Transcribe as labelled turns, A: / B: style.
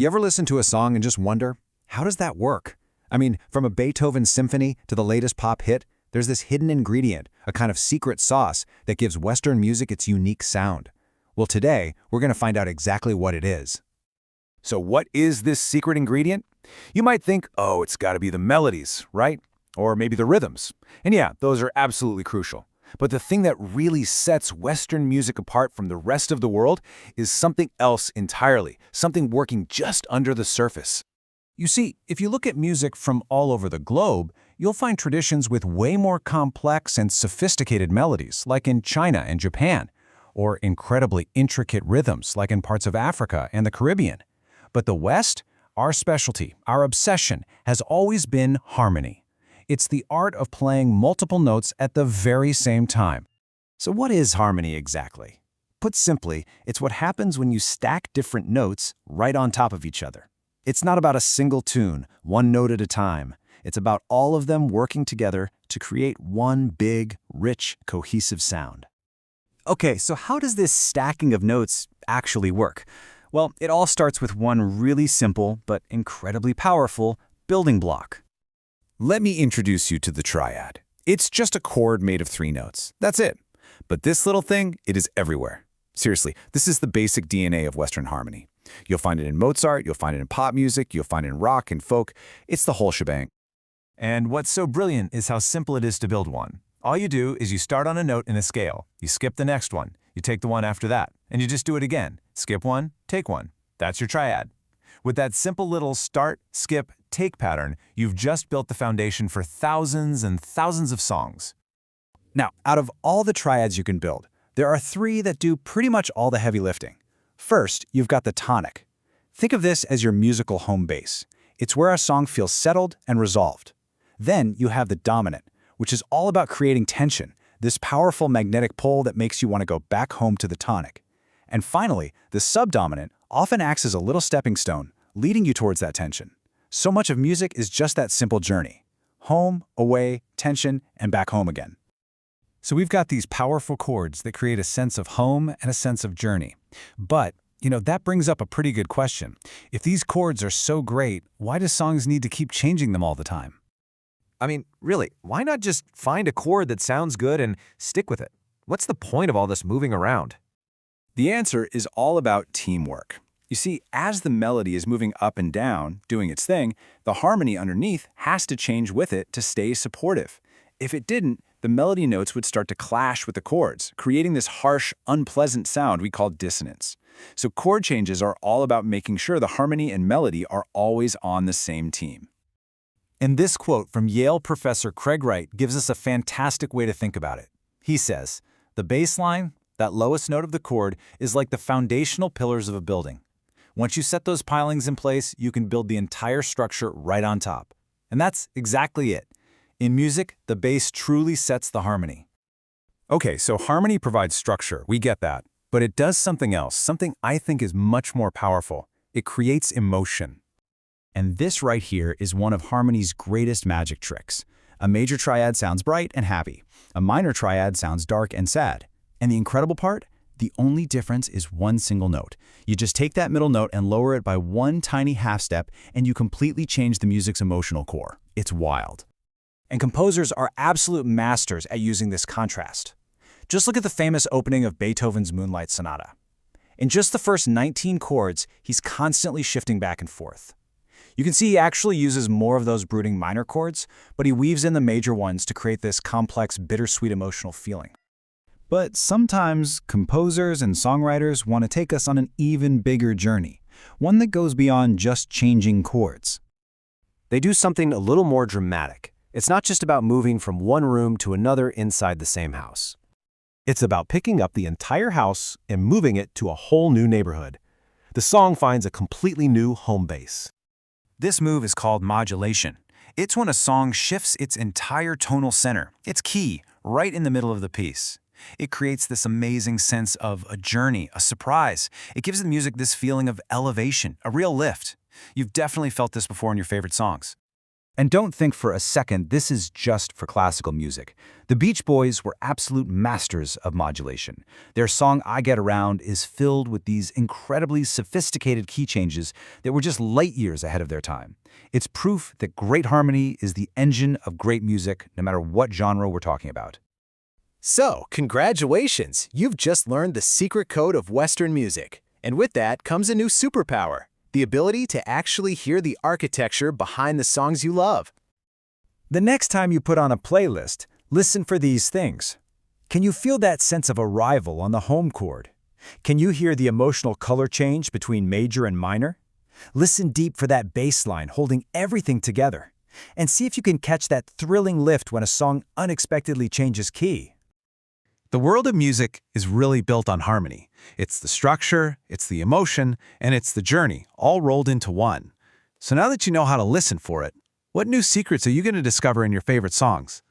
A: You ever listen to a song and just wonder, how does that work? I mean, from a Beethoven symphony to the latest pop hit, there's this hidden ingredient, a kind of secret sauce that gives Western music its unique sound. Well, today, we're going to find out exactly what it is.
B: So what is this secret ingredient? You might think, oh, it's got to be the melodies, right? Or maybe the rhythms. And yeah, those are absolutely crucial. But the thing that really sets Western music apart from the rest of the world is something else entirely, something working just under the surface.
A: You see, if you look at music from all over the globe, you'll find traditions with way more complex and sophisticated melodies, like in China and Japan, or incredibly intricate rhythms, like in parts of Africa and the Caribbean. But the West, our specialty, our obsession, has always been harmony. It's the art of playing multiple notes at the very same time.
B: So what is harmony exactly? Put simply, it's what happens when you stack different notes right on top of each other. It's not about a single tune, one note at a time. It's about all of them working together to create one big, rich, cohesive sound.
C: Okay, so how does this stacking of notes actually work? Well, it all starts with one really simple but incredibly powerful building block.
B: Let me introduce you to the triad. It's just a chord made of 3 notes. That's it. But this little thing, it is everywhere. Seriously, this is the basic DNA of Western harmony. You'll find it in Mozart, you'll find it in pop music, you'll find it in rock and folk. It's the whole shebang.
D: And what's so brilliant is how simple it is to build one. All you do is you start on a note in a scale, you skip the next one, you take the one after that, and you just do it again. Skip one, take one. That's your triad. With that simple little start, skip, take pattern, you've just built the foundation for thousands and thousands of songs.
C: Now, out of all the triads you can build, there are 3 that do pretty much all the heavy lifting. First, you've got the tonic. Think of this as your musical home base. It's where a song feels settled and resolved. Then you have the dominant, which is all about creating tension, this powerful magnetic pull that makes you want to go back home to the tonic. And finally, the subdominant often acts as a little stepping stone, leading you towards that tension. So much of music is just that simple journey. Home, away, tension, and back home again.
A: So we've got these powerful chords that create a sense of home and a sense of journey. But, that brings up a pretty good question. If these chords are so great, why do songs need to keep changing them all the time?
D: I mean, really, why not just find a chord that sounds good and stick with it? What's the point of all this moving around?
B: The answer is all about teamwork. You see, as the melody is moving up and down, doing its thing, the harmony underneath has to change with it to stay supportive. If it didn't, the melody notes would start to clash with the chords, creating this harsh, unpleasant sound we call dissonance. So chord changes are all about making sure the harmony and melody are always on the same team.
C: And this quote from Yale professor Craig Wright gives us a fantastic way to think about it. He says, "The bass line, that lowest note of the chord, is like the foundational pillars of a building. Once you set those pilings in place, you can build the entire structure right on top." And that's exactly it. In music, the bass truly sets the harmony.
A: Okay, so harmony provides structure, we get that. But it does something else, something I think is much more powerful. It creates emotion.
C: And this right here is one of harmony's greatest magic tricks. A major triad sounds bright and happy. A minor triad sounds dark and sad. And the incredible part? The only difference is one single note. You just take that middle note and lower it by one tiny half step, and you completely change the music's emotional core. It's wild. And composers are absolute masters at using this contrast. Just look at the famous opening of Beethoven's Moonlight Sonata. In just the first 19 chords, he's constantly shifting back and forth. You can see he actually uses more of those brooding minor chords, but he weaves in the major ones to create this complex, bittersweet emotional feeling. But sometimes composers and songwriters want to take us on an even bigger journey, one that goes beyond just changing chords.
D: They do something a little more dramatic. It's not just about moving from one room to another inside the same house. It's about picking up the entire house and moving it to a whole new neighborhood. The song finds a completely new home base.
C: This move is called modulation. It's when a song shifts its entire tonal center, its key, right in the middle of the piece. It creates this amazing sense of a journey, a surprise. It gives the music this feeling of elevation, a real lift. You've definitely felt this before in your favorite songs. And don't think for a second this is just for classical music. The Beach Boys were absolute masters of modulation. Their song I Get Around is filled with these incredibly sophisticated key changes that were just light years ahead of their time. It's proof that great harmony is the engine of great music, no matter what genre we're talking about.
E: So, congratulations! You've just learned the secret code of Western music. And with that comes a new superpower: the ability to actually hear the architecture behind the songs you love.
A: The next time you put on a playlist, listen for these things. Can you feel that sense of arrival on the home chord? Can you hear the emotional color change between major and minor? Listen deep for that bass line holding everything together. And see if you can catch that thrilling lift when a song unexpectedly changes key.
B: The world of music is really built on harmony. It's the structure, it's the emotion, and it's the journey, all rolled into one. So now that you know how to listen for it, what new secrets are you going to discover in your favorite songs?